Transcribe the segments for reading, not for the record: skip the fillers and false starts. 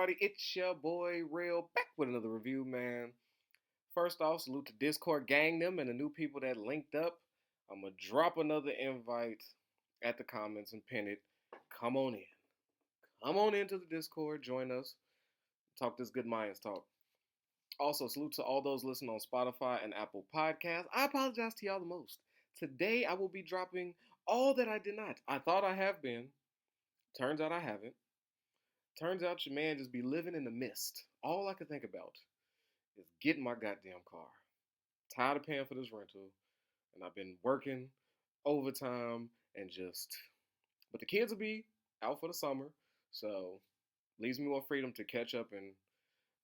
everybody? It's your boy Real back with another review, man. First off, salute to Discord gang them and the new people that linked up. I'm gonna drop another invite at the comments and pin it. Come on in. Come on into the Discord. Join us. Talk this good Mayans talk. Also, salute to all those listening on Spotify and Apple Podcasts. I apologize to y'all the most. Today I will be dropping all that I did not. I thought I have been. Turns out I haven't. Turns out your man just be living in the mist. All I can think about is getting my goddamn car. Tired of paying for this rental, and I've been working overtime and just. But the kids will be out for the summer, so leaves me more freedom to catch up and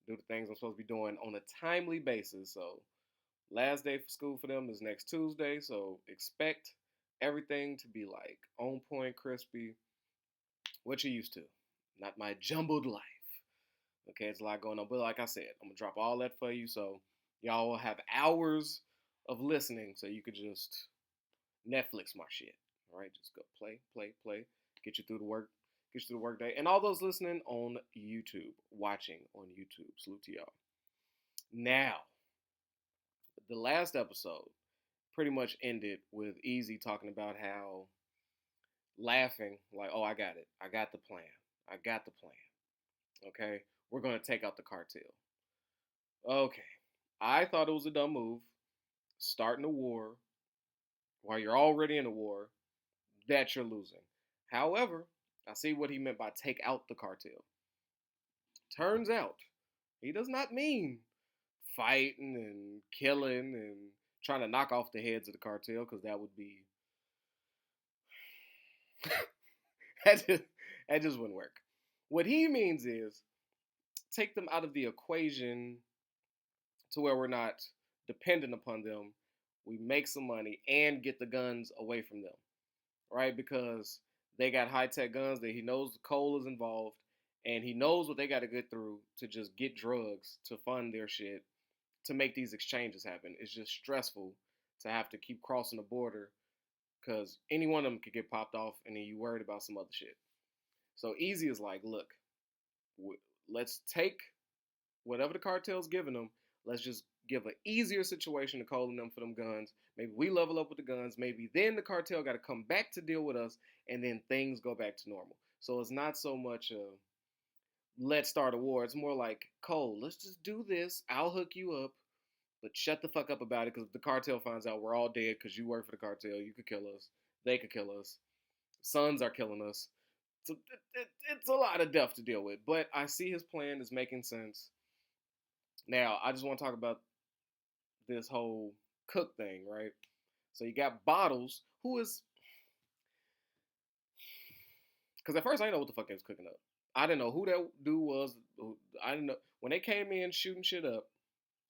do the things I'm supposed to be doing on a timely basis. So last day for school for them is next Tuesday, so expect everything to be like on point, crispy, what you used to, not my jumbled life. Okay, it's a lot going on. But like I said, I'm gonna drop all that for you so y'all will have hours of listening so you could just Netflix my shit. All right, just go play, play, play. Get you through the work, get you through the work day. And all those listening on YouTube, watching on YouTube, salute to y'all. Now, the last episode pretty much ended with Easy talking about how laughing, like, oh, I got it. I got the plan. I got the plan. Okay, we're gonna take out the cartel. Okay, I thought it was a dumb move, starting a war while you're already in a war that you're losing. However, I see what he meant by take out the cartel. Turns out, he does not mean fighting and killing and trying to knock off the heads of the cartel, because that would be that just, that just wouldn't work. What he means is take them out of the equation to where we're not dependent upon them. We make some money and get the guns away from them, right? Because they got high tech guns that he knows the coal is involved, and he knows what they got to get through to just get drugs to fund their shit to make these exchanges happen. It's just stressful to have to keep crossing the border because any one of them could get popped off, and then you worried about some other shit. So Easy is like, look, let's take whatever the cartel's giving them. Let's just give an easier situation to Cole and them for them guns. Maybe we level up with the guns. Maybe then the cartel got to come back to deal with us, and then things go back to normal. So it's not so much a let's start a war. It's more like, Cole, let's just do this. I'll hook you up, but shut the fuck up about it, because if the cartel finds out we're all dead because you work for the cartel, you could kill us. They could kill us. Sons are killing us. So it's a lot of death to deal with. But I see his plan is making sense. Now, I just want to talk about this whole Cook thing, right? So you got Bottles, who is, because at first I didn't know what the fuck they was cooking up. I didn't know who that dude was. I didn't know when they came in shooting shit up.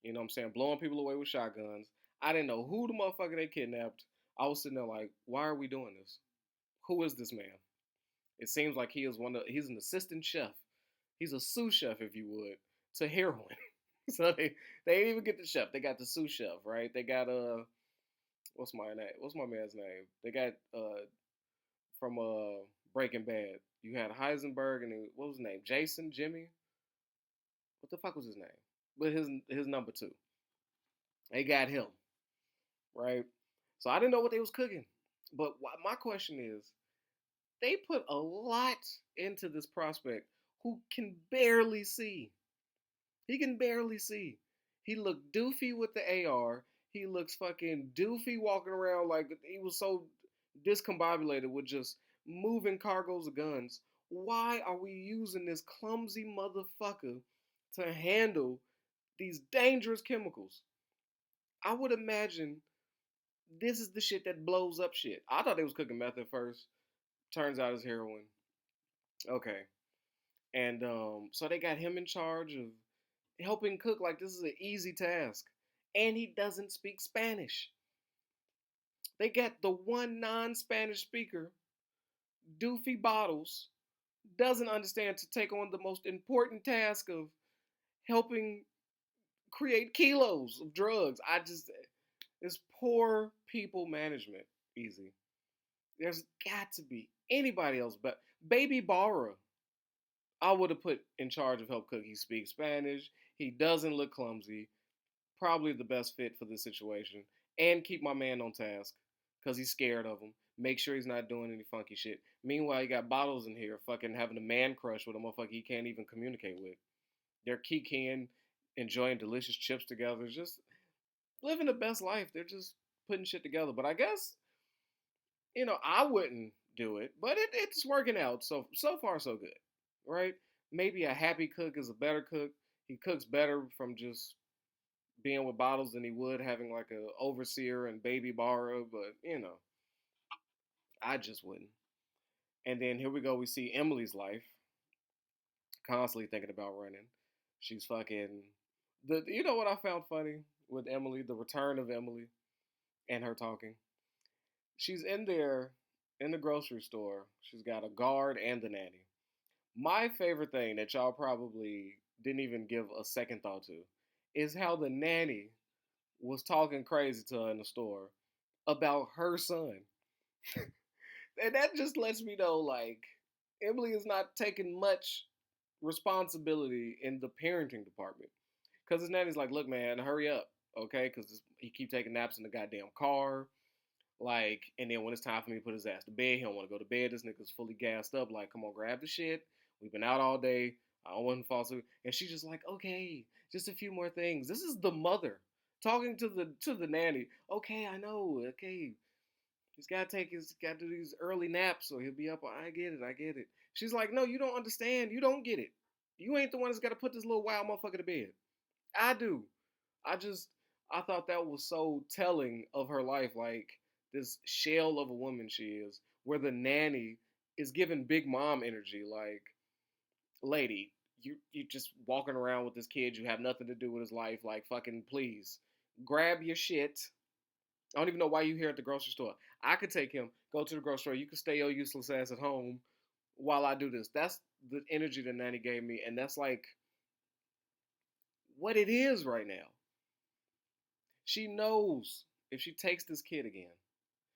You know what I'm saying, blowing people away with shotguns. I didn't know who the motherfucker they kidnapped. I was sitting there like, why are we doing this? Who is this man? It seems like he's an assistant chef. He's a sous chef, if you would, to heroin. So they didn't even get the chef. They got the sous chef, right? They got what's my name? What's my man's name? They got from Breaking Bad. You had Heisenberg and what was his name? Jason, Jimmy. What the fuck was his name? But his number two. They got him, right? So I didn't know what they was cooking. But my question is, they put a lot into this prospect who can barely see. He can barely see. He looked doofy with the AR. He looks fucking doofy walking around like he was so discombobulated with just moving cargoes of guns. Why are we using this clumsy motherfucker to handle these dangerous chemicals? I would imagine this is the shit that blows up shit. I thought they was cooking meth at first. Turns out it's heroin. Okay. And so they got him in charge of helping cook like this is an easy task. And he doesn't speak Spanish. They got the one non-Spanish speaker, Doofy Bottles, doesn't understand to take on the most important task of helping create kilos of drugs. It's poor people management. Easy. There's got to be anybody else but Baby Barra. I would have put in charge of help cook. He speaks Spanish. He doesn't look clumsy. Probably the best fit for this situation. And keep my man on task because he's scared of him. Make sure he's not doing any funky shit. Meanwhile, you got Bottles in here fucking having a man crush with a motherfucker he can't even communicate with. They're kikiing, enjoying delicious chips together, just living the best life. They're just putting shit together. But I guess, I wouldn't do it, but it's working out. So far so good, right? Maybe a happy cook is a better cook. He cooks better from just being with Bottles than he would having like a overseer and baby Barra, but I just wouldn't. And then here we go. We see Emily's life, constantly thinking about running. She's fucking the. You know what I found funny with Emily? The return of Emily and her talking. She's in there in the grocery store. She's got a guard and the nanny. My favorite thing that y'all probably didn't even give a second thought to is how the nanny was talking crazy to her in the store about her son. And that just lets me know, like, Emily is not taking much responsibility in the parenting department. Because his nanny's like, look, man, hurry up, okay? Because he keep taking naps in the goddamn car. Like, and then when it's time for me to put his ass to bed, he don't want to go to bed. This nigga's fully gassed up. Like, come on, grab the shit. We've been out all day. I don't want to fall asleep. And she's just like, okay, just a few more things. This is the mother talking to the nanny. Okay, I know. Okay, he's got to do these early naps, so he'll be up. I get it. I get it. She's like, no, you don't understand. You don't get it. You ain't the one that's got to put this little wild motherfucker to bed. I do. I just I thought that was so telling of her life, like this shell of a woman she is, where the nanny is giving big mom energy, like, lady, you just walking around with this kid, you have nothing to do with his life, like fucking please. Grab your shit. I don't even know why you here at the grocery store. I could take him, go to the grocery store, you could stay your useless ass at home while I do this. That's the energy the nanny gave me, and that's like what it is right now. She knows if she takes this kid again.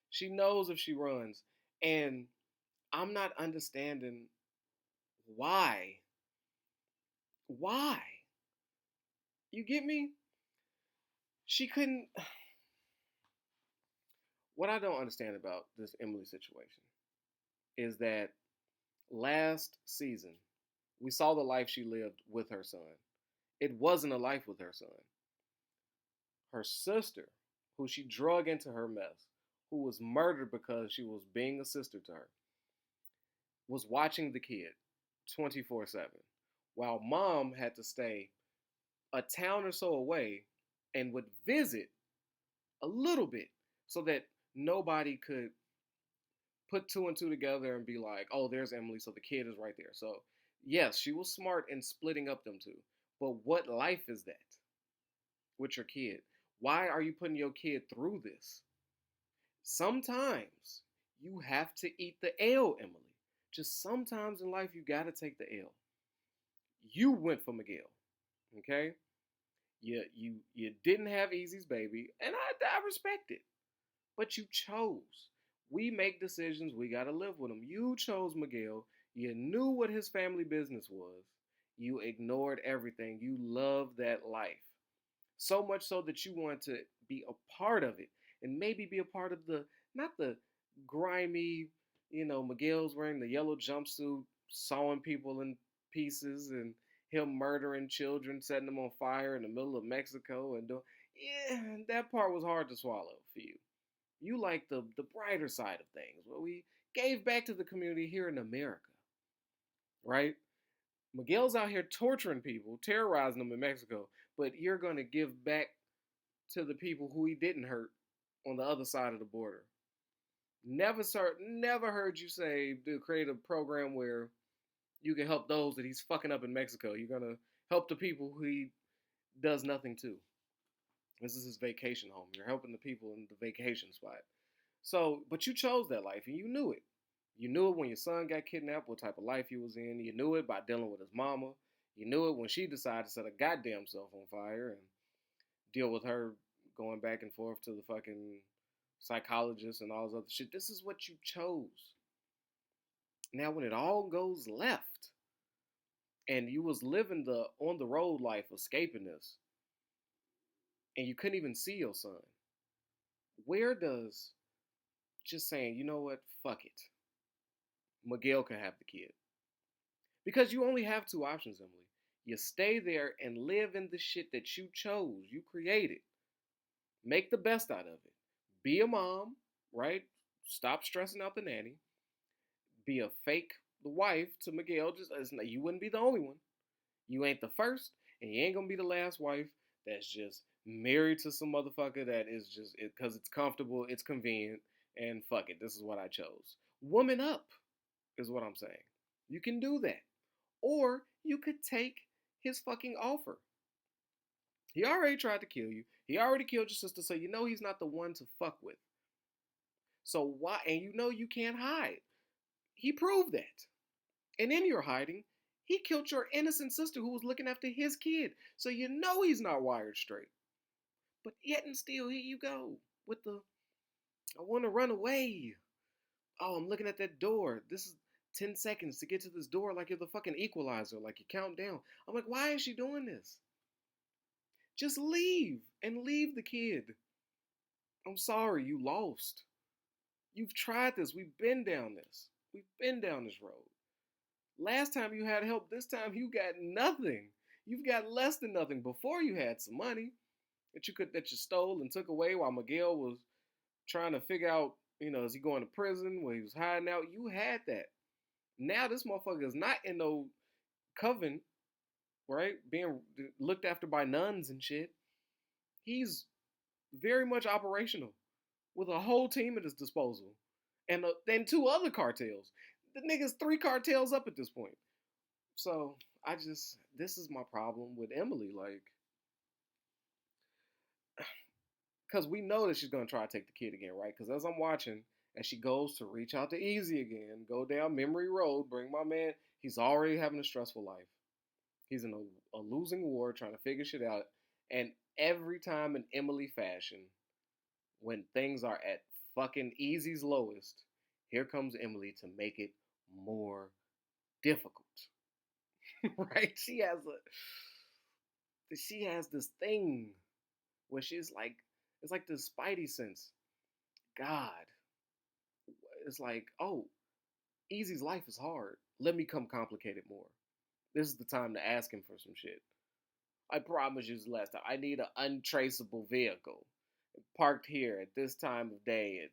She knows if she runs. And I'm not understanding why. Why? You get me? She couldn't. What I don't understand about this Emily situation is that last season, we saw the life she lived with her son. It wasn't a life with her son. Her sister, who she drug into her mess, who was murdered because she was being a sister to her, was watching the kid 24/7, while mom had to stay a town or so away and would visit a little bit so that nobody could put two and two together and be like, oh, there's Emily, so the kid is right there. So, yes, she was smart in splitting up them two. But what life is that with your kid? Why are you putting your kid through this? Sometimes you have to eat the L, Emily. Just sometimes in life, you got to take the L. You went for Miguel, okay? You didn't have Easy's baby, and I respect it. But you chose. We make decisions. We got to live with them. You chose Miguel. You knew what his family business was. You ignored everything. You loved that life. So much so that you wanted to be a part of it and maybe be a part of not the grimy, Miguel's wearing the yellow jumpsuit, sawing people in pieces and him murdering children, setting them on fire in the middle of Mexico and doing, yeah, that part was hard to swallow for you. You like the brighter side of things, where we gave back to the community here in America, right? Miguel's out here torturing people, terrorizing them in Mexico, but you're going to give back to the people who he didn't hurt on the other side of the border. Never heard you say to create a program where you can help those that he's fucking up in Mexico. You're gonna help the people who he does nothing to. This is his vacation home. You're helping the people in the vacation spot. So, but you chose that life and you knew it. You knew it when your son got kidnapped, what type of life he was in. You knew it by dealing with his mama. You knew it when she decided to set a goddamn self on fire and deal with her going back and forth to the fucking psychologist and all this other shit. This is what you chose. Now, when it all goes left, and you was living the on the road life, escaping this, and you couldn't even see your son. Where does just saying, you know what, fuck it, Miguel can have the kid? Because you only have two options, Emily. You stay there and live in the shit that you chose, you created. Make the best out of it. Be a mom, right? Stop stressing out the nanny. Be a fake wife to Miguel. You wouldn't be the only one. You ain't the first, and you ain't gonna be the last wife that's just married to some motherfucker that is just because it's comfortable, it's convenient, and fuck it, this is what I chose. Woman up is what I'm saying. You can do that, or you could take his fucking offer. He already tried to kill you. He already killed your sister, so you know he's not the one to fuck with. So why? And you know you can't hide. He proved that. And in your hiding, he killed your innocent sister who was looking after his kid. So you know he's not wired straight. But yet and still, here you go with the I want to run away. Oh, I'm looking at that door. This is 10 seconds to get to this door like you're the fucking equalizer, like you count down. I'm like, why is she doing this? Just leave and leave the kid. I'm sorry, you lost. You've tried this. We've been down this. We've been down this road. Last time you had help, this time you got nothing. You've got less than nothing. Before you had some money that you stole and took away while Miguel was trying to figure out, is he going to prison where he was hiding out? You had that. Now this motherfucker is not in no coven, right? Being looked after by nuns and shit. He's very much operational with a whole team at his disposal, and then two other cartels. The nigga's three cartels up at this point. So this is my problem with Emily, like, because we know that she's gonna try to take the kid again, right? Because as I'm watching, as she goes to reach out to Easy again, go down memory road, bring my man. He's already having a stressful life. He's in a losing war, trying to figure shit out, and every time in Emily fashion, when things are at fucking Easy's lowest, here comes Emily to make it more difficult. Right? She has this thing where she's like, it's like this spidey sense. God, it's like, oh, Easy's life is hard. Let me come complicate it more. This is the time to ask him for some shit. I promise you, last time. I need an untraceable vehicle parked here at this time of day, and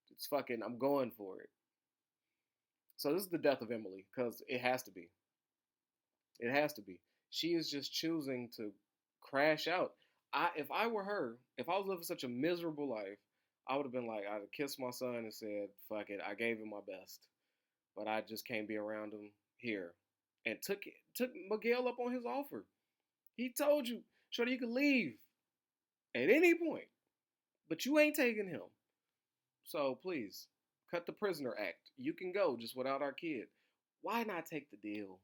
it's fucking. I'm going for it. So this is the death of Emily, because it has to be. It has to be. She is just choosing to crash out. If I were her, if I was living such a miserable life, I would have been like, I'd have kissed my son and said, "Fuck it, I gave him my best, but I just can't be around him here," and took Miguel up on his offer. He told you, Shorty, you could leave at any point, but you ain't taking him. So please, cut the prisoner act. You can go just without our kid. Why not take the deal?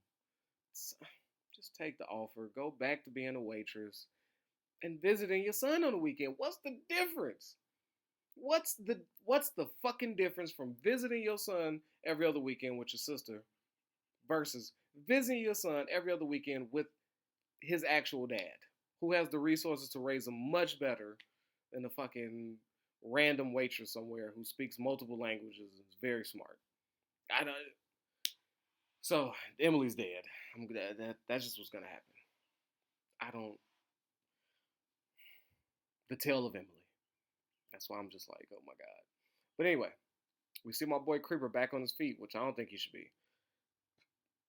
Just take the offer. Go back to being a waitress and visiting your son on the weekend. What's the difference? What's the fucking difference from visiting your son every other weekend with your sister versus visiting your son every other weekend with his actual dad, who has the resources to raise him much better than a fucking random waitress somewhere who speaks multiple languages and is very smart. I don't. So Emily's dead. I'm glad that's just what's gonna happen. I don't. The tale of Emily. That's why I'm just like, oh my god. But anyway, we see my boy Creeper back on his feet, which I don't think he should be.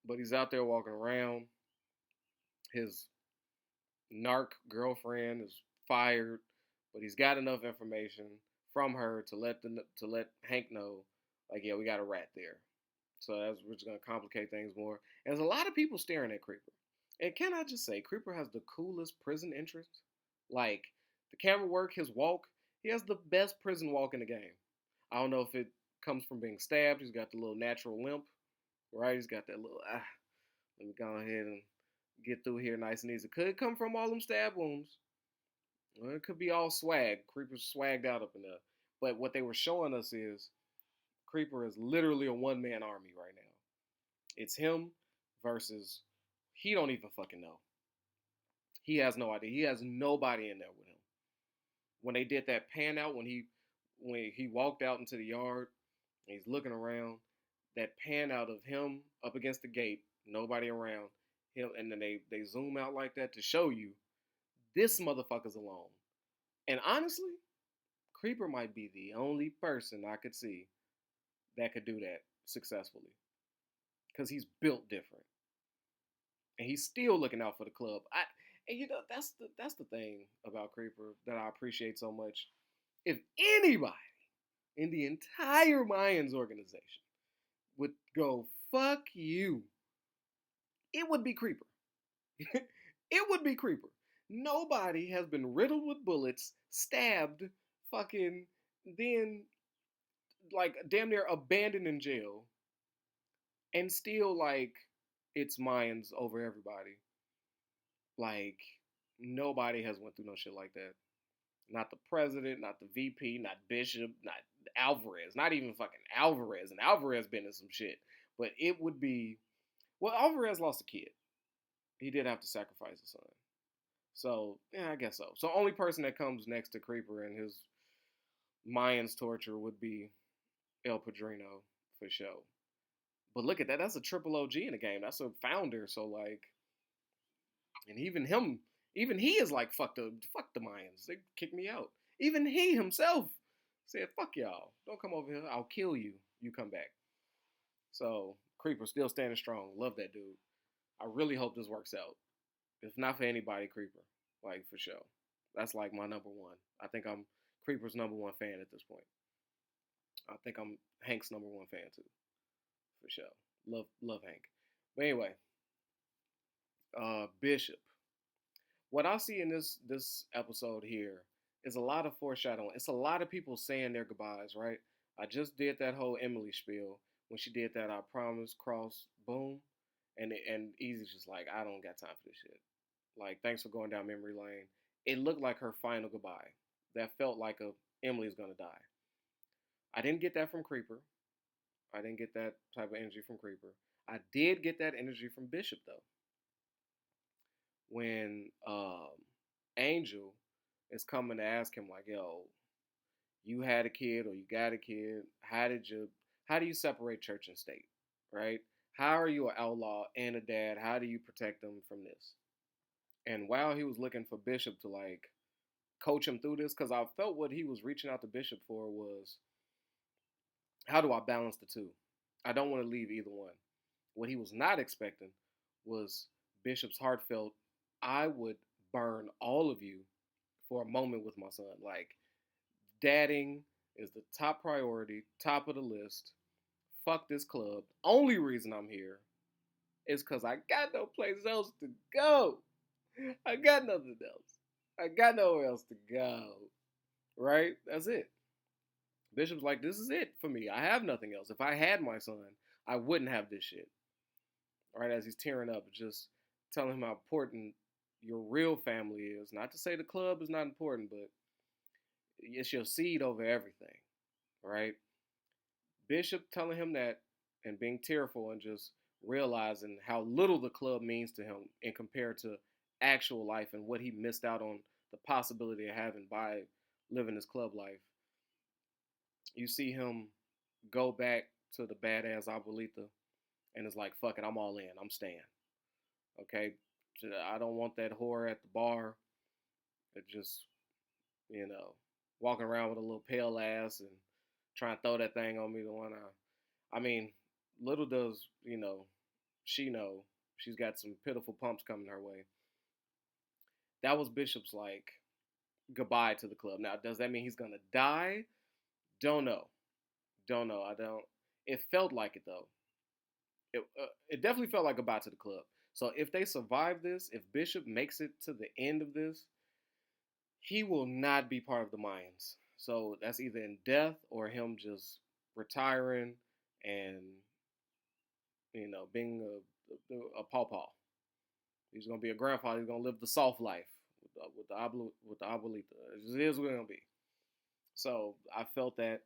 But he's out there walking around. His narc girlfriend is fired, but he's got enough information from her to let Hank know, like, yeah, we got a rat there. So that's just gonna complicate things more. And there's a lot of people staring at Creeper. And can I just say, Creeper has the coolest prison entrance. Like the camera work, his walk, he has the best prison walk in the game. I don't know if it comes from being stabbed. He's got the little natural limp, right? He's got that little let me go ahead and get through here nice and easy. Could come from all them stab wounds. Well, it could be all swag. Creeper's swagged out up in there. But what they were showing us is Creeper is literally a one-man army right now. It's him versus He don't even fucking know. He has no idea. He has nobody in there with him. When they did that pan out, when he walked out into the yard and he's looking around, that pan out of him up against the gate, nobody around him, and then they zoom out like that to show you this motherfucker's alone. And honestly, Creeper might be the only person I could see that could do that successfully because he's built different and he's still looking out for the club. And that's the thing about Creeper that I appreciate so much. If anybody in the entire Mayans organization would go fuck you, it would be Creeper. It would be Creeper. Nobody has been riddled with bullets, stabbed, fucking, then like damn near abandoned in jail, and still like it's Mayans over everybody. Like nobody has went through no shit like that. Not the president, not the VP, not Bishop, not Alvarez, not even fucking Alvarez. And Alvarez been in some shit. But it would be, well, Alvarez lost a kid. He did have to sacrifice his son. So yeah, I guess so. So only person that comes next to Creeper and his Mayans torture would be El Padrino for sure. But look at that. That's a triple OG in the game. That's a founder. So like, and even him, even he is like, fuck the Mayans. They kicked me out. Even he himself said, fuck y'all. Don't come over here. I'll kill you. You come back. So Creeper still standing strong. Love that dude. I really hope this works out. If not for anybody, Creeper. Like for sure. That's like my number one. I think I'm Creeper's number one fan at this point. I think I'm Hank's number one fan too. For sure. Love Hank. But anyway, Bishop. What I see in this episode here is a lot of foreshadowing. It's a lot of people saying their goodbyes, right? I just did that whole Emily spiel when she did that I promise cross boom, and Easy's just like I don't got time for this shit. Like thanks for going down memory lane. It looked like her final goodbye. That felt like Emily's gonna die. I didn't get that from Creeper. I didn't get that type of energy from Creeper. I did get that energy from Bishop though. When Angel is coming to ask him like, "Yo, you had a kid or you got a kid. How do you separate church and state, right? How are you an outlaw and a dad? How do you protect them from this?" And while he was looking for Bishop to like coach him through this, because I felt what he was reaching out to Bishop for was, how do I balance the two? I don't want to leave either one. What he was not expecting was Bishop's heartfelt, I would burn all of you for a moment with my son. Like, dadding is the top priority, top of the list. Fuck this club. Only reason I'm here is because I got no place else to go. I got nothing else. I got nowhere else to go. Right? That's it. Bishop's like, this is it for me. I have nothing else. If I had my son, I wouldn't have this shit. Right? As he's tearing up, just telling him how important your real family is. Not to say the club is not important, but it's your seed over everything. Right? Bishop telling him that and being tearful and just realizing how little the club means to him in compared to actual life and what he missed out on the possibility of having by living his club life. You see him go back to the badass Abuelita and is like, fuck it, I'm all in. I'm staying. Okay? I don't want that whore at the bar that just, walking around with a little pale ass and trying to throw that thing on me the one I mean, little does, she know she's got some pitiful pumps coming her way. That was Bishop's like goodbye to the club. Now, does that mean he's gonna die? Don't know. Don't know. I don't. It felt like it though. It definitely felt like goodbye to the club. So if they survive this, if Bishop makes it to the end of this, he will not be part of the Mayans. So that's either in death or him just retiring and being a pawpaw. He's gonna be a grandfather. He's gonna live the soft life with the abuelita. It just is what it's gonna be. So I felt that.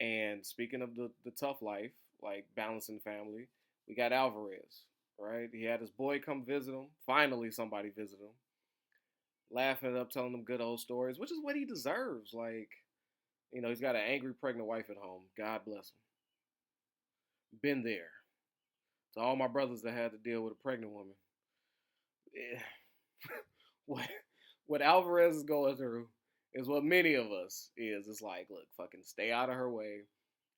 And speaking of the tough life, like balancing family, We got Alvarez, right? He had his boy come visit him. Finally, somebody visited him, laughing it up, telling him good old stories, which is what he deserves. Like, he's got an angry pregnant wife at home. God bless him. Been there. To all my brothers that had to deal with a pregnant woman. Yeah. what what Alvarez is going through is what many of us is. It's like, look, fucking stay out of her way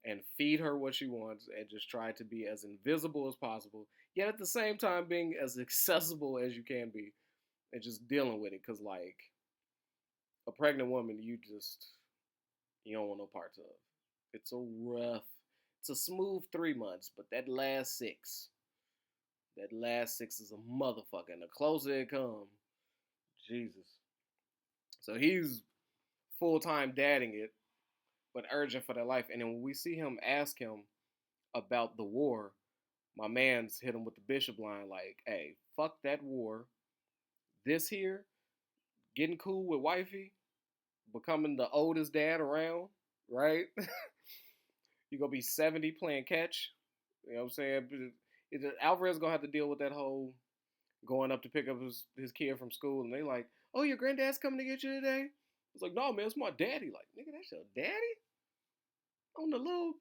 and feed her what she wants and just try to be as invisible as possible, yet at the same time being as accessible as you can be and just dealing with it. Cause like a pregnant woman, you don't want no parts of. It's it's a smooth 3 months, but that last six is a motherfucker. And the closer it comes, Jesus. So he's full time dadding it, but urgent for their life. And then when we see him ask him about the war, my man's hit him with the bishop line like, hey, fuck that war. This here, getting cool with wifey, becoming the oldest dad around, right? You're gonna be 70 playing catch. You know what I'm saying? Alvarez gonna have to deal with that whole going up to pick up his kid from school, and they like, oh, your granddad's coming to get you today. It's like, no, man, it's my daddy. Like, nigga, that's your daddy on the little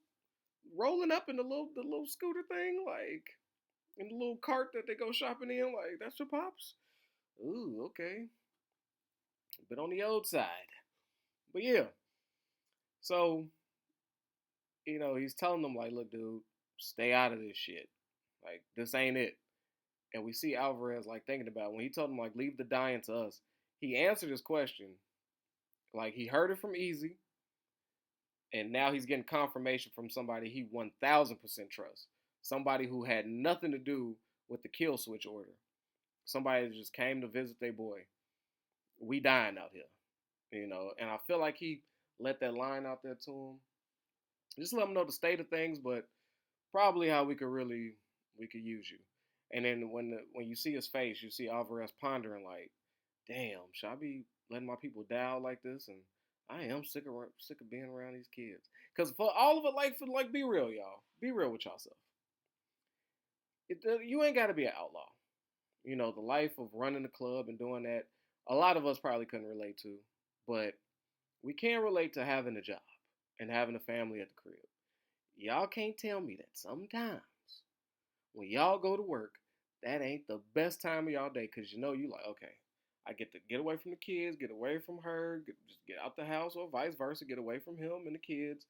rolling up in the little scooter thing, like in the little cart that they go shopping in. Like, that's your pops. Ooh, okay, but on the old side. But yeah, so he's telling them like, look, dude, stay out of this shit. Like, this ain't it. And we see Alvarez like thinking about it. When he told him like leave the dying to us. He answered his question like he heard it from Easy, and now he's getting confirmation from somebody he 1000% trusts. Somebody who had nothing to do with the kill switch order. Somebody that just came to visit their boy. We dying out here, And I feel like he let that line out there to him. Just let him know the state of things, but probably how we could use you. And then when you see his face, you see Alvarez pondering like, damn, should I be letting my people die out like this? And I am sick of being around these kids. Cause for all of it, like be real, y'all. Be real with yourself. You ain't got to be an outlaw. The life of running the club and doing that, a lot of us probably couldn't relate to, but we can relate to having a job and having a family at the crib. Y'all can't tell me that sometimes when y'all go to work, that ain't the best time of y'all day because you like, okay, I get to get away from the kids, get away from her, just get out the house, or vice versa, get away from him and the kids.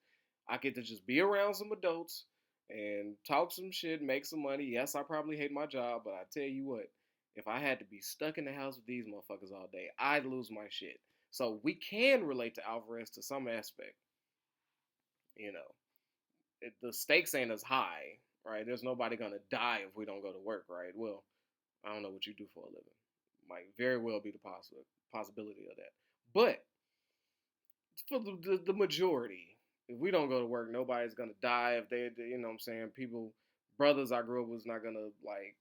I get to just be around some adults and talk some shit, make some money. Yes, I probably hate my job, but I tell you what, if I had to be stuck in the house with these motherfuckers all day, I'd lose my shit. So we can relate to Alvarez to some aspect. The stakes ain't as high, right? There's nobody gonna die if we don't go to work, right? Well, I don't know what you do for a living. Might very well be the possibility of that. But for the majority, if we don't go to work, nobody's gonna die. If you know what I'm saying, brothers I grew up with, was not gonna like,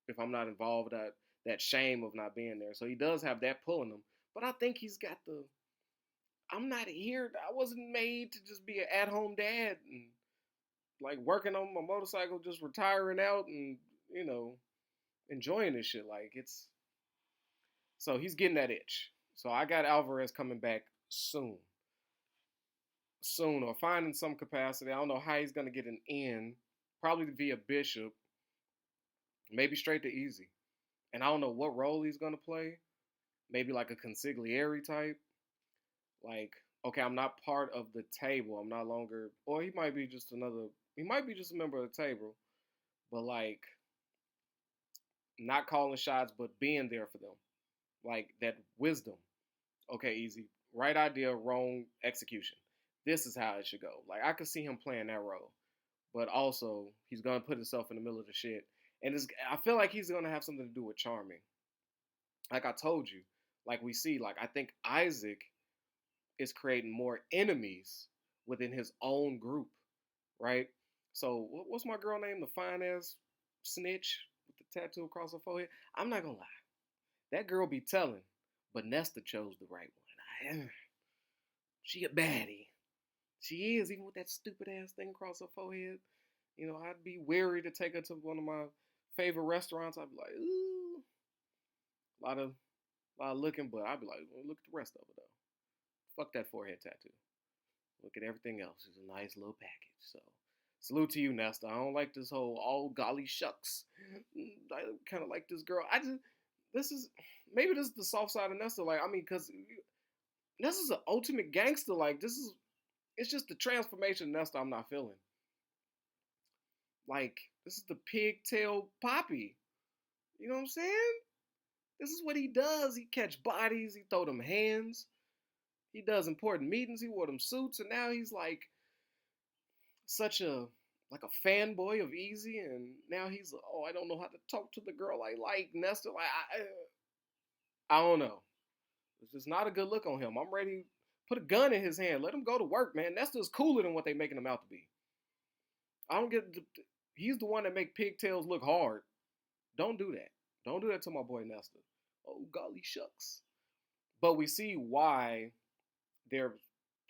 if I'm not involved, that shame of not being there. So he does have that pulling him. But I think he's got I'm not here. I wasn't made to just be an at-home dad and like working on my motorcycle, just retiring out and enjoying this shit. Like so he's getting that itch. So I got Alvarez coming back soon, or finding some capacity. I don't know how he's gonna get an in, probably via Bishop, maybe straight to Easy, and I don't know what role he's gonna play. Maybe like a consigliere type, like okay, I'm not part of the table. I'm not longer, or he might be just another. He might be just a member of the table, but like not calling shots, but being there for them, like that wisdom. Okay, Easy, right idea, wrong execution. This is how it should go. Like I could see him playing that role, but also he's gonna put himself in the middle of the shit, and I feel like he's gonna have something to do with charming. Like I told you, like we see, like I think Isaac is creating more enemies within his own group, right? So what's my girl name? The fine ass snitch with the tattoo across her forehead. I'm not gonna lie, that girl be telling, but Nesta chose the right one. She a baddie. She is, even with that stupid ass thing across her forehead. I'd be weary to take her to one of my favorite restaurants. I'd be like, ooh, a lot of looking, but I'd be like, well, look at the rest of it though. Fuck that forehead tattoo. Look at everything else. It's a nice little package. So salute to you, Nesta. I don't like this whole all golly shucks. I kind of like this girl. This is maybe this is the soft side of Nesta. Like, I mean, because this is an ultimate gangster. Like, it's just the transformation of Nesta I'm not feeling. Like, this is the pigtail Poppy. You know what I'm saying? This is what he does. He catch bodies. He throw them hands. He does important meetings. He wore them suits, and now he's like such a like a fanboy of Easy, and now he's oh, I don't know how to talk to the girl I like Nesta. Like I don't know. It's just not a good look on him. I'm ready to put a gun in his hand. Let him go to work, man. Nesta's cooler than what they making him out to be. I don't get. He's the one that make pigtails look hard. Don't do that. Don't do that to my boy Nesta. Oh golly shucks. But we see why they're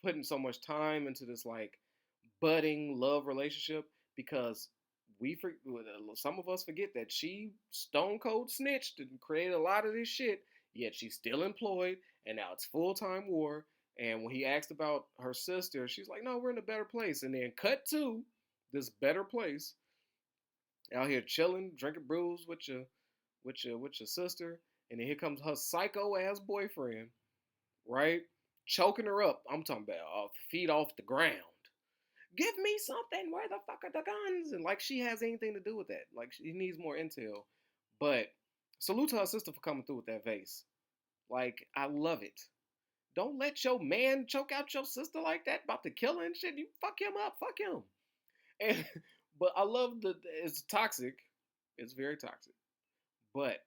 putting so much time into this like budding love relationship because some of us forget that she stone cold snitched and created a lot of this shit. Yet she's still employed, and now it's full time war. And when he asked about her sister, she's like, "No, we're in a better place." And then cut to this better place, out here chilling, drinking brews with your sister, and then here comes her psycho ass boyfriend, right? Choking her up. I'm talking about feet off the ground. Give me something. Where the fuck are the guns? And like she has anything to do with that. Like she needs more intel. But salute to her sister for coming through with that vase. Like I love it. Don't let your man choke out your sister like that. About to kill her and shit. You fuck him up. Fuck him. And but I love it's toxic. It's very toxic. But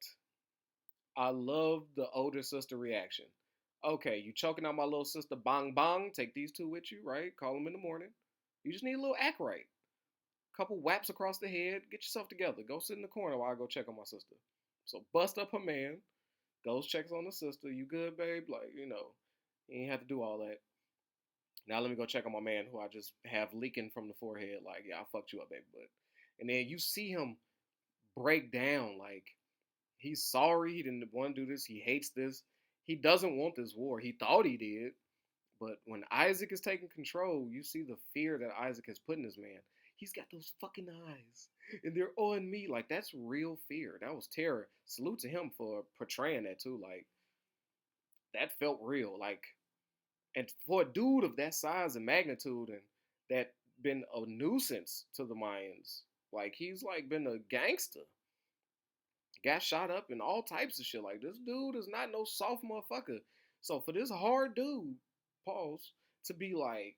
I love the older sister reaction. Okay, you choking out my little sister, bong bong. Take these two with you, right? Call them in the morning. You just need a little act right. Couple whaps across the head. Get yourself together. Go sit in the corner while I go check on my sister. So bust up her man. Goes checks on the sister. You good, babe? Like, you ain't have to do all that. Now let me go check on my man who I just have leaking from the forehead. Like, yeah, I fucked you up, baby. But and then you see him break down. Like, he's sorry. He didn't want to do this. He hates this. He doesn't want this war. He thought he did. But when Isaac is taking control, you see the fear that Isaac has put in this man. He's got those fucking eyes, and they're on me. Like that's real fear. That was terror. Salute to him for portraying that too. Like that felt real. Like, and for a dude of that size and magnitude, and that been a nuisance to the Mayans. Like he's like been a gangster. Got shot up and all types of shit. Like this dude is not no soft motherfucker. So for this hard dude, pause, to be like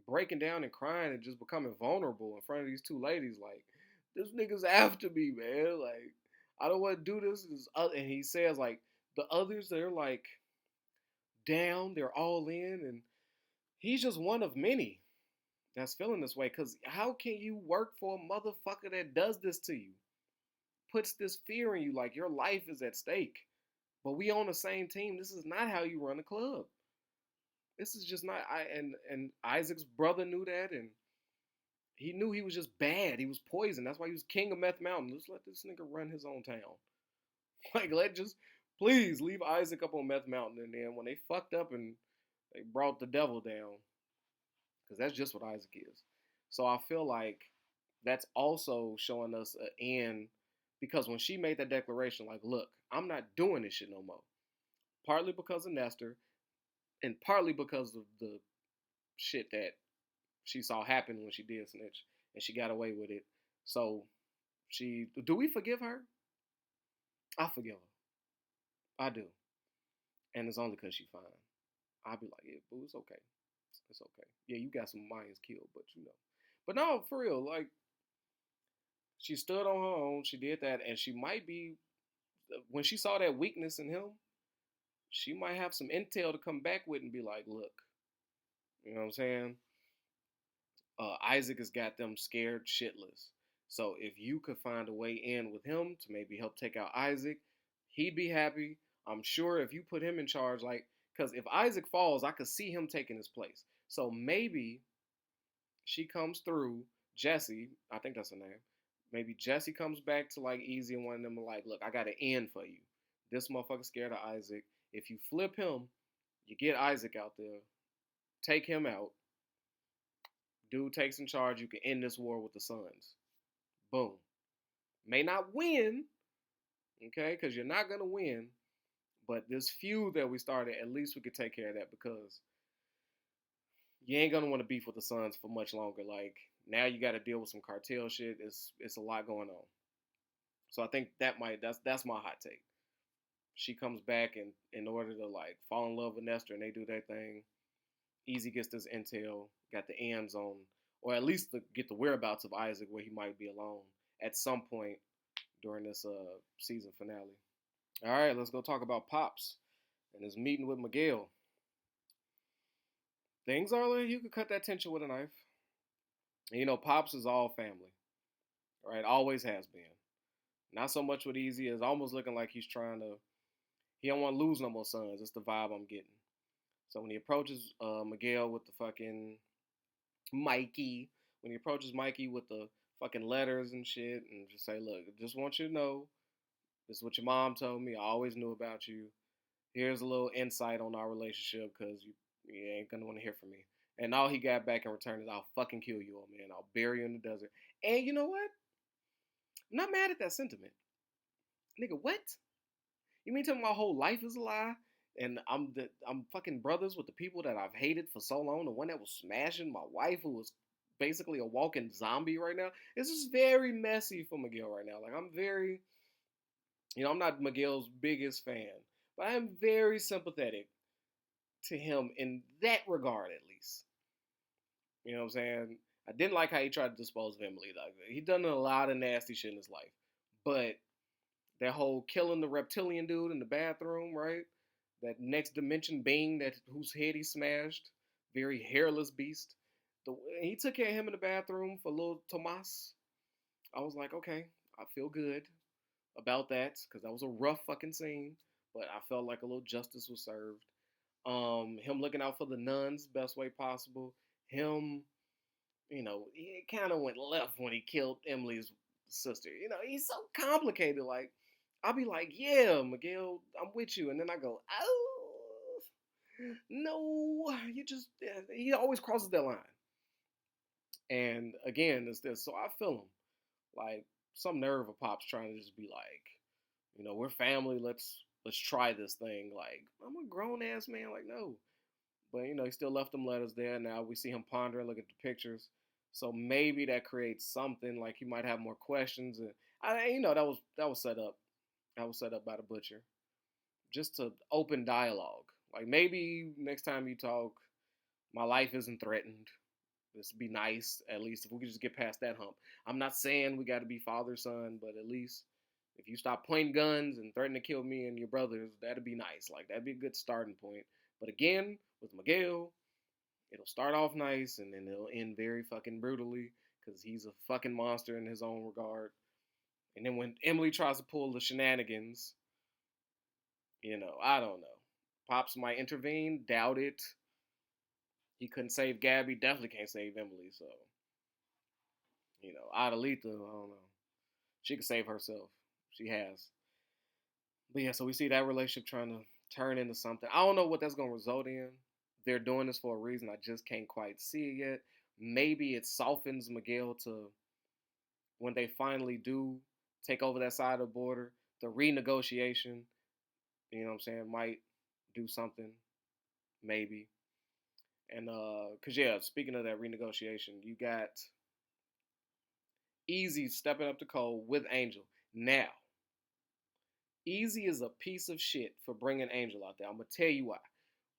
breaking down and crying and just becoming vulnerable in front of these two ladies, like this nigga's after me, man. Like I don't want to do this. And he says like the others, they're like down, they're all in, and he's just one of many that's feeling this way. Cause how can you work for a motherfucker that does this to you? Puts this fear in you, like your life is at stake. But we on the same team. This is not how you run a club. This is just not. And Isaac's brother knew that, and he knew he was just bad. He was poison. That's why he was king of Meth Mountain. Just let this nigga run his own town. Like let just please leave Isaac up on Meth Mountain, and then when they fucked up and they brought the devil down, because that's just what Isaac is. So I feel like that's also showing us an end because when she made that declaration, like, look, I'm not doing this shit no more. Partly because of Nestor, and partly because of the shit that she saw happen when she did snitch, and she got away with it. So do we forgive her? I forgive her. I do, and it's only because she fine. I'll be like, yeah, boo, it's okay. It's okay. Yeah, you got some Mayans killed, but But no, for real, like she stood on her own. She did that, and she might be when she saw that weakness in him, she might have some intel to come back with and be like, look, you know what I'm saying? Isaac has got them scared shitless. So if you could find a way in with him to maybe help take out Isaac, he'd be happy. I'm sure if you put him in charge, like, because if Isaac falls, I could see him taking his place. So maybe she comes through, Jesse, I think that's her name. Maybe Jesse comes back to like Easy and one of them are like, look, I got an end for you. This motherfucker scared of Isaac. If you flip him, you get Isaac out there, take him out. Dude takes in charge. You can end this war with the Sons. Boom. May not win, okay, because you're not gonna win. But this feud that we started, at least we could take care of that because you ain't gonna want to beef with the Sons for much longer. Like now, you got to deal with some cartel shit. It's a lot going on. So I think that's my hot take. She comes back and in order to like fall in love with Nestor and they do their thing. Easy gets this intel, got the ends on, or at least get the whereabouts of Isaac where he might be alone at some point during this season finale. All right, let's go talk about Pops and his meeting with Miguel. Things are like you could cut that tension with a knife. And, Pops is all family, right? Always has been. Not so much with Easy. It's almost looking like he's trying to. He don't want to lose no more sons. That's the vibe I'm getting. So when he approaches Miguel with the fucking Mikey, when he approaches Mikey with the fucking letters and shit, and just say, look, I just want you to know, this is what your mom told me. I always knew about you. Here's a little insight on our relationship because you ain't gonna want to hear from me. And all he got back in return is, I'll fucking kill you, old man. I'll bury you in the desert. And you know what? I'm not mad at that sentiment. Nigga, what? You mean tell me my whole life is a lie? And I'm fucking brothers with the people that I've hated for so long. The one that was smashing my wife, who was basically a walking zombie right now. This is very messy for Miguel right now. Like I'm very, I'm not Miguel's biggest fan, but I am very sympathetic to him in that regard, at least. You know what I'm saying? I didn't like how he tried to dispose of Emily. Like he done a lot of nasty shit in his life, but that whole killing the reptilian dude in the bathroom, right? That next dimension being whose head he smashed, very hairless beast. He took care of him in the bathroom for little Tomas. I was like, okay, I feel good about that because that was a rough fucking scene, but I felt like a little justice was served. Him looking out for the nuns best way possible. Him, he kind of went left when he killed Emily's sister. He's so complicated. Like, I'll be like, yeah, Miguel, I'm with you. And then I go, oh, no, he always crosses that line. And again, it's this. So I feel him. Like, some nerve of Pops trying to just be like, we're family. Let's try this thing. Like, I'm a grown ass man. Like, no. But, he still left them letters there. Now we see him pondering, look at the pictures. So maybe that creates something. Like, he might have more questions. And, that was set up. That was set up by the butcher. Just to open dialogue. Like, maybe next time you talk, my life isn't threatened. This would be nice, at least, if we could just get past that hump. I'm not saying we got to be father, son, but at least if you stop pointing guns and threatening to kill me and your brothers, that'd be nice. Like, that'd be a good starting point. But again, with Miguel, it'll start off nice and then it'll end very fucking brutally because he's a fucking monster in his own regard. And then when Emily tries to pull the shenanigans, I don't know. Pops might intervene, doubt it. He couldn't save Gabby, definitely can't save Emily, so, Adelita, I don't know. She can save herself. She has. But yeah, so we see that relationship trying to turn into something. I don't know what that's going to result in. They're doing this for a reason. I just can't quite see it yet. Maybe it softens Miguel to when they finally do take over that side of the border. The renegotiation, might do something. Maybe. And, because, yeah, speaking of that renegotiation, you got Easy stepping up to Cole with Angel. Now, Easy is a piece of shit for bringing Angel out there. I'm going to tell you why.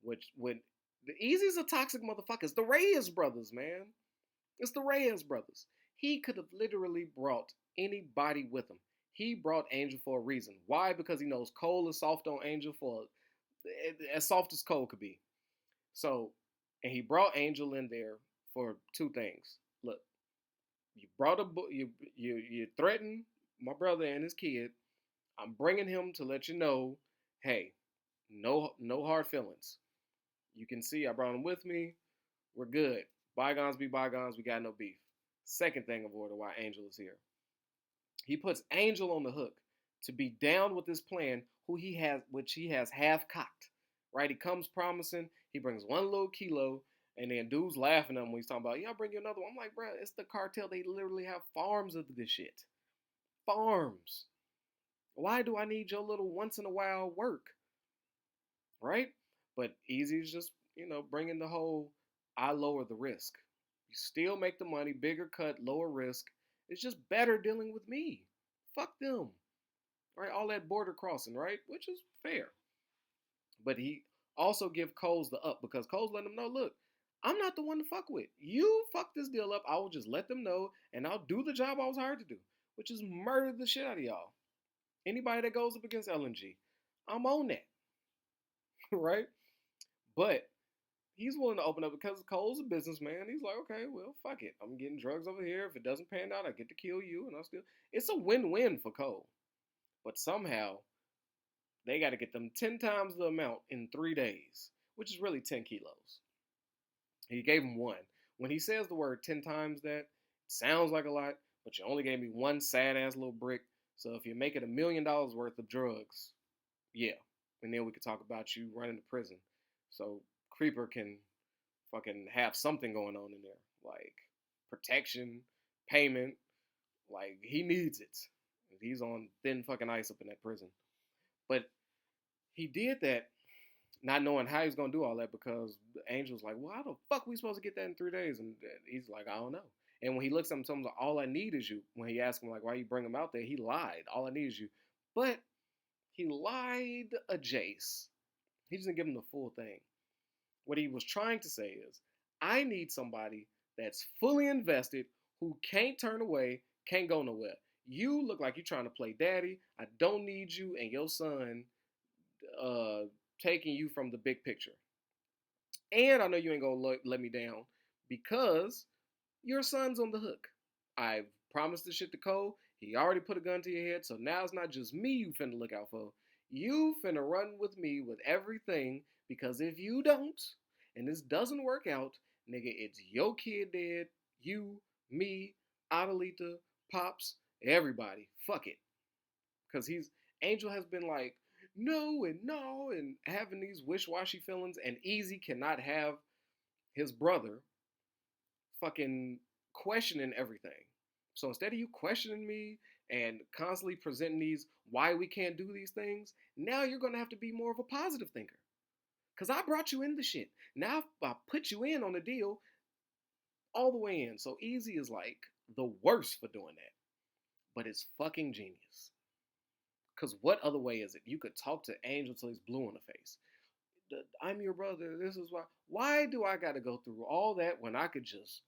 When the Easy's a toxic motherfucker. It's the Reyes brothers, man. It's the Reyes brothers. He could have literally brought anybody with him. He brought Angel for a reason. Why? Because he knows Cole is soft on Angel for as soft as Cole could be. So, and he brought Angel in there for two things. Look, you threatened my brother and his kid. I'm bringing him to let you know, hey, no hard feelings. You can see I brought him with me. We're good. Bygones be bygones. We got no beef. Second thing of order why Angel is here. He puts Angel on the hook to be down with this plan, which he has half cocked. Right? He comes promising, he brings one little kilo, and then dude's laughing at him when he's talking about, yeah, I'll bring you another one. I'm like, bro, it's the cartel. They literally have farms of this shit. Farms. Why do I need your little once in a while work? Right? But Easy's just, bringing the whole, I lower the risk. You still make the money, bigger cut, lower risk. It's just better dealing with me. Fuck them. Right? All that border crossing, right? Which is fair. But he also give Coles the up because Coles letting him know, look, I'm not the one to fuck with. You fuck this deal up, I will just let them know, and I'll do the job I was hired to do, which is murder the shit out of y'all. Anybody that goes up against LNG, I'm on that. Right? But he's willing to open up because Cole's a businessman. He's like, okay, well, fuck it. I'm getting drugs over here. If it doesn't pan out, I get to kill you, and it's a win-win for Cole. But somehow, they got to get them 10 times the amount in 3 days, which is really 10 kilos. He gave him one. When he says the word 10 times that, it sounds like a lot, but you only gave me one sad-ass little brick. So if you make it $1 million worth of drugs, yeah. And then we could talk about you running to prison. So Creeper can fucking have something going on in there. Like protection, payment. Like he needs it. He's on thin fucking ice up in that prison. But he did that not knowing how he's going to do all that because Angel's like, well, how the fuck are we supposed to get that in 3 days? And he's like, I don't know. And when he looks at him and tells him, all I need is you. When he asked him, like, why you bring him out there? He lied. All I need is you. But he lied a Jace. He doesn't give him the full thing. What he was trying to say is, I need somebody that's fully invested, who can't turn away, can't go nowhere. You look like you're trying to play daddy. I don't need you and your son taking you from the big picture. And I know you ain't gonna let me down because your son's on the hook. I've promised this shit to Cole. He already put a gun to your head, so now it's not just me you finna look out for. You finna run with me with everything, because if you don't, and this doesn't work out, nigga, it's your kid dead, you, me, Adelita, Pops, everybody. Fuck it. Because Angel has been like, no, and having these wish-washy feelings, and Easy cannot have his brother fucking questioning everything. So instead of you questioning me and constantly presenting these why we can't do these things, now you're going to have to be more of a positive thinker. Because I brought you in the shit. Now I put you in on the deal all the way in. So Easy is like the worst for doing that. But it's fucking genius. Because what other way is it? You could talk to Angel till he's blue in the face. I'm your brother. This is why. Why do I got to go through all that when I could just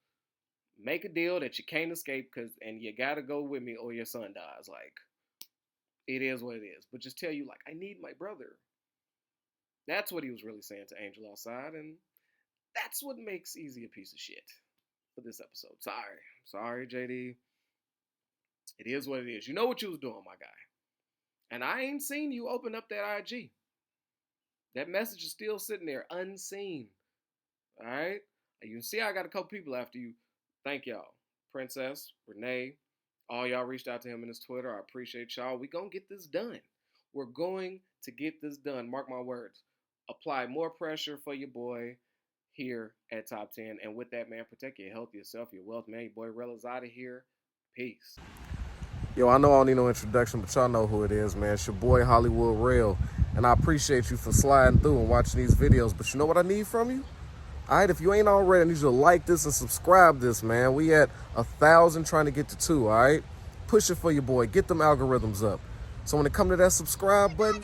make a deal that you can't escape and you got to go with me or your son dies? Like, it is what it is. But just tell you, like, I need my brother. That's what he was really saying to Angel outside. And that's what makes Easy a piece of shit for this episode. Sorry, JD. It is what it is. You know what you was doing, my guy. And I ain't seen you open up that IG. That message is still sitting there unseen. All right? You can see I got a couple people after you. Thank y'all. Princess, Renee, all y'all reached out to him in his Twitter. I appreciate y'all. We gonna get this done. We're going to get this done. Mark my words. Apply more pressure for your boy here at Top 10. And with that, man, protect your health, yourself, your wealth, man. Your boy Rella's out of here. Peace. Yo, I know I don't need no introduction, but y'all know who it is, man. It's your boy Hollywood Real. And I appreciate you for sliding through and watching these videos. But you know what I need from you? All right, if you ain't already, I need you to like this and subscribe this, man. We at 1,000 trying to get to 2, all right? Push it for your boy. Get them algorithms up. So when it come to that subscribe button,